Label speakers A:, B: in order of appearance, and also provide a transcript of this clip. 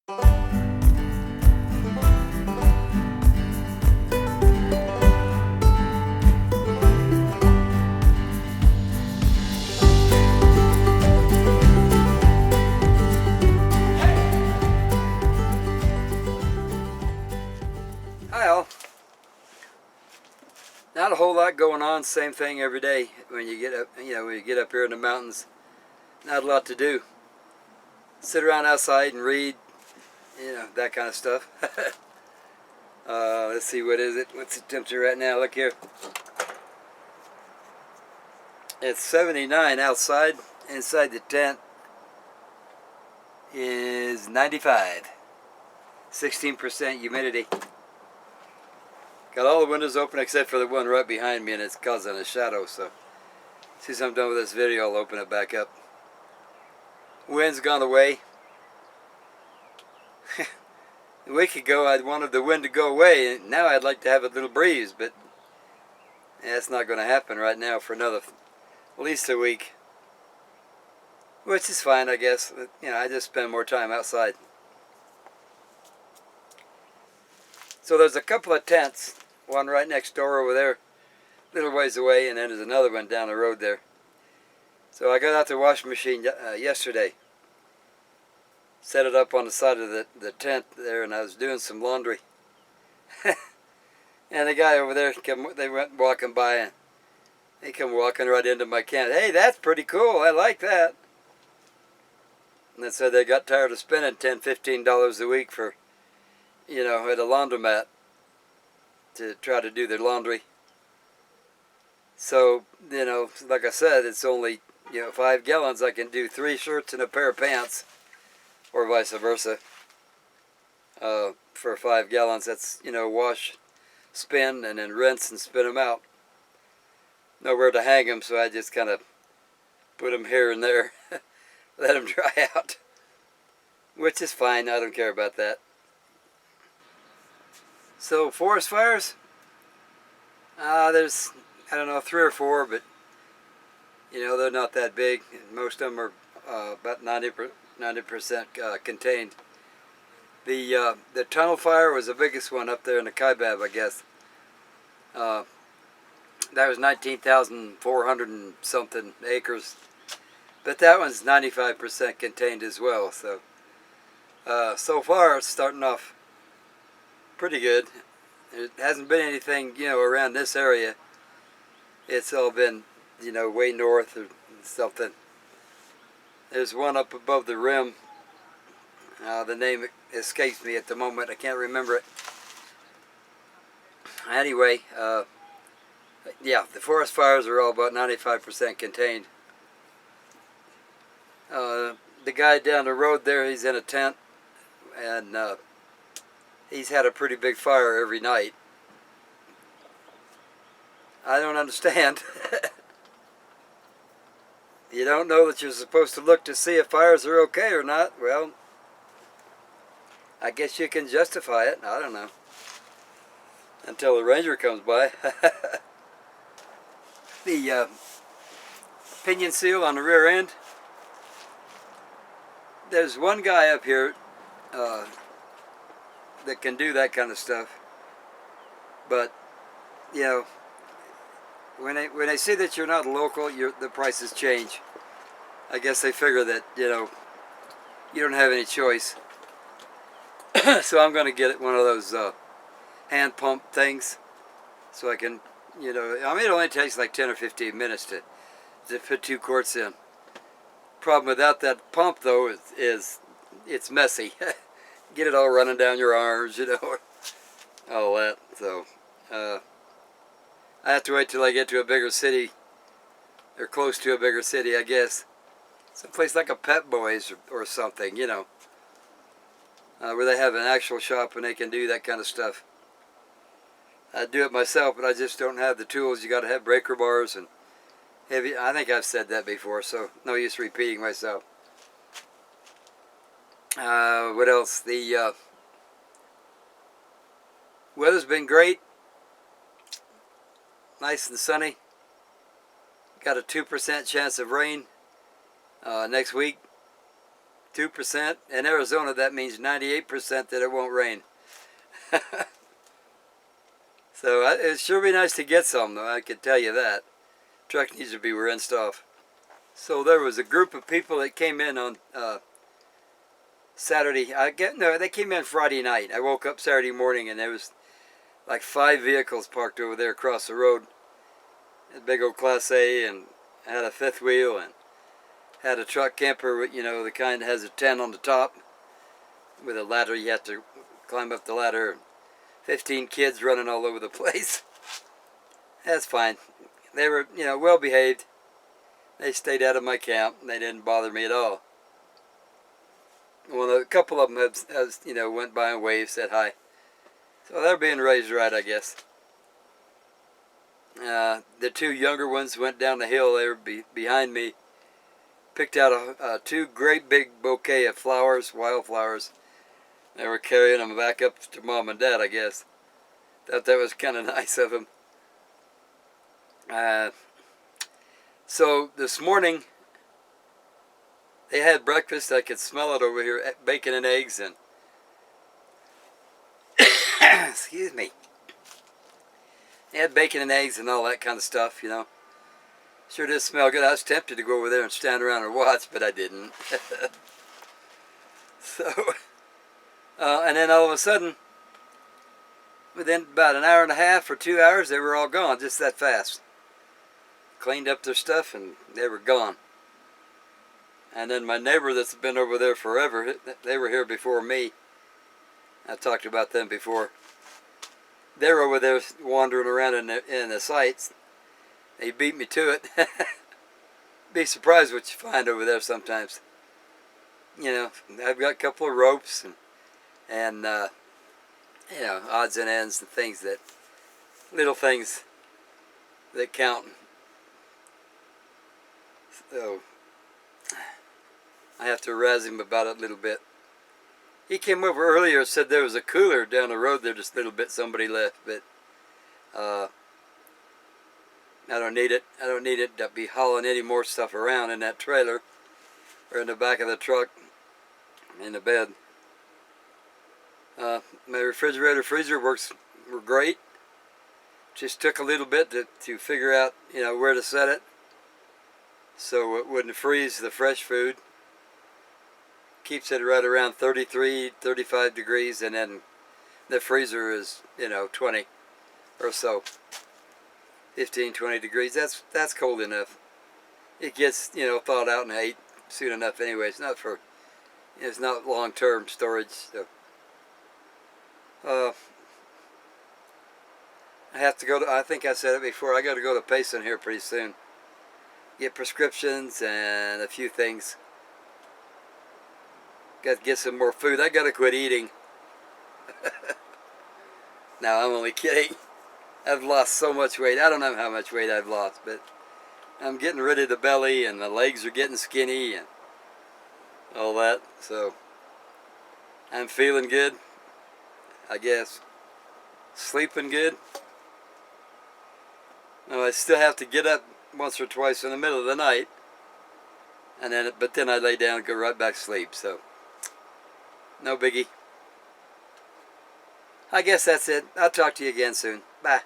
A: Hi all. Not a whole lot going on. Same thing every day when you get up. When you get up here in the mountains, not a lot to do. Sit around outside and read. That kind of stuff. Let's see, what is it? What's the temperature right now? Look here. It's 79 outside. Inside the tent is 95. 16% humidity. Got all the windows open except for the one right behind me, and it's causing a shadow, so as soon as I'm done with this video, I'll open it back up. Wind's gone away. A week ago, I wanted the wind to go away, and now I'd like to have a little breeze, but that's not going to happen right now for another, at least a week. Which is fine, I guess. I just spend more time outside. So there's a couple of tents, one right next door over there, a little ways away, and then there's another one down the road there. So I got out the washing machine yesterday, set it up on the side of the tent there, and I was doing some laundry. And the guy over there, they went walking by, and they come walking right into my can. Hey, that's pretty cool, I like that. And they said they got tired of spending $10, $15 a week for, at a laundromat to try to do their laundry. So, like I said, it's only, 5 gallons. I can do 3 shirts and a pair of pants, or vice versa. For 5 gallons, that's, wash, spin, and then rinse and spin them out. Nowhere to hang them, so I just kind of put them here and there, let them dry out, which is fine. I don't care about that. So forest fires, there's, I don't know, 3 or 4, but they're not that big. Most of them are about 90% contained. The tunnel fire was the biggest one up there in the Kaibab, I guess. That was 19,400 and something acres, but that one's 95% contained as well. So so far it's starting off pretty good. It hasn't been anything, around this area. It's all been, way north or something. There's one up above the rim. The name escapes me at the moment. I can't remember it. Anyway, yeah, the forest fires are all about 95% contained. The guy down the road there, he's in a tent, and he's had a pretty big fire every night. I don't understand. You don't know that you're supposed to look to see if fires are okay or not? Well, I guess you can justify it. I don't know. Until the ranger comes by. The pinion seal on the rear end. There's one guy up here that can do that kind of stuff, but when they see that you're not local, the prices change. I guess they figure that you don't have any choice. So I'm going to get one of those hand pump things, so I can, I mean, it only takes like 10 or 15 minutes to put 2 quarts in. Problem without that pump though is it's messy. Get it all running down your arms, all that. So I have to wait till I get to a bigger city, or close to a bigger city, I guess. Someplace like a Pep Boys or something, where they have an actual shop and they can do that kind of stuff. I do it myself, but I just don't have the tools. You got to have breaker bars and heavy. I think I've said that before, so no use repeating myself. What else? The weather's been great. Nice and sunny. Got a 2% chance of rain next week. 2%. In Arizona, that means 98% that it won't rain. So it'd sure be nice to get some, though, I could tell you that. Truck needs to be rinsed off. So there was a group of people that came in on Saturday. No, they came in Friday night. I woke up Saturday morning and there was like 5 vehicles parked over there across the road. A big old Class A, and had a fifth wheel, and had a truck camper with, the kind that has a tent on the top with a ladder. You have to climb up the ladder. 15 kids running all over the place. That's fine. They were, well behaved. They stayed out of my camp. They didn't bother me at all. Well, a couple of them went by and waved, said hi. So they're being raised right, I guess. The 2 younger ones went down the hill. They were behind me. Picked out 2 great big bouquet of flowers, wildflowers. They were carrying them back up to Mom and Dad, I guess. Thought that was kind of nice of them. So this morning, they had breakfast. I could smell it over here, bacon and eggs, and excuse me. They had bacon and eggs and all that kind of stuff, Sure did smell good. I was tempted to go over there and stand around and watch, but I didn't. So, and then all of a sudden, within about an hour and a half or 2 hours, they were all gone, just that fast. Cleaned up their stuff and they were gone. And then my neighbor that's been over there forever, they were here before me. I talked about them before. They were over there wandering around in the sites. They beat me to it. Be surprised what you find over there sometimes. I've got a couple of ropes and odds and ends and things little things that count. So I have to razz him about it a little bit. He came over earlier and said there was a cooler down the road there, just a little bit somebody left, but I don't need it. I don't need it to be hauling any more stuff around in that trailer or in the back of the truck in the bed. My refrigerator freezer were great. Just took a little bit to figure out where to set it so it wouldn't freeze the fresh food. Keeps it right around 33, 35 degrees, and then the freezer is 20 or so, 15, 20 degrees. That's cold enough. It gets thawed out and ate soon enough anyway. It's not long-term storage. So I have to go to, I think I said it before, I got to go to Payson here pretty soon. Get prescriptions and a few things. Got to get some more food. I got to quit eating. No, I'm only kidding. I've lost so much weight. I don't know how much weight I've lost, but I'm getting rid of the belly and the legs are getting skinny and all that. So I'm feeling good, I guess. Sleeping good. No, I still have to get up once or twice in the middle of the night, but then I lay down and go right back to sleep. So no biggie. I guess that's it. I'll talk to you again soon. Bye.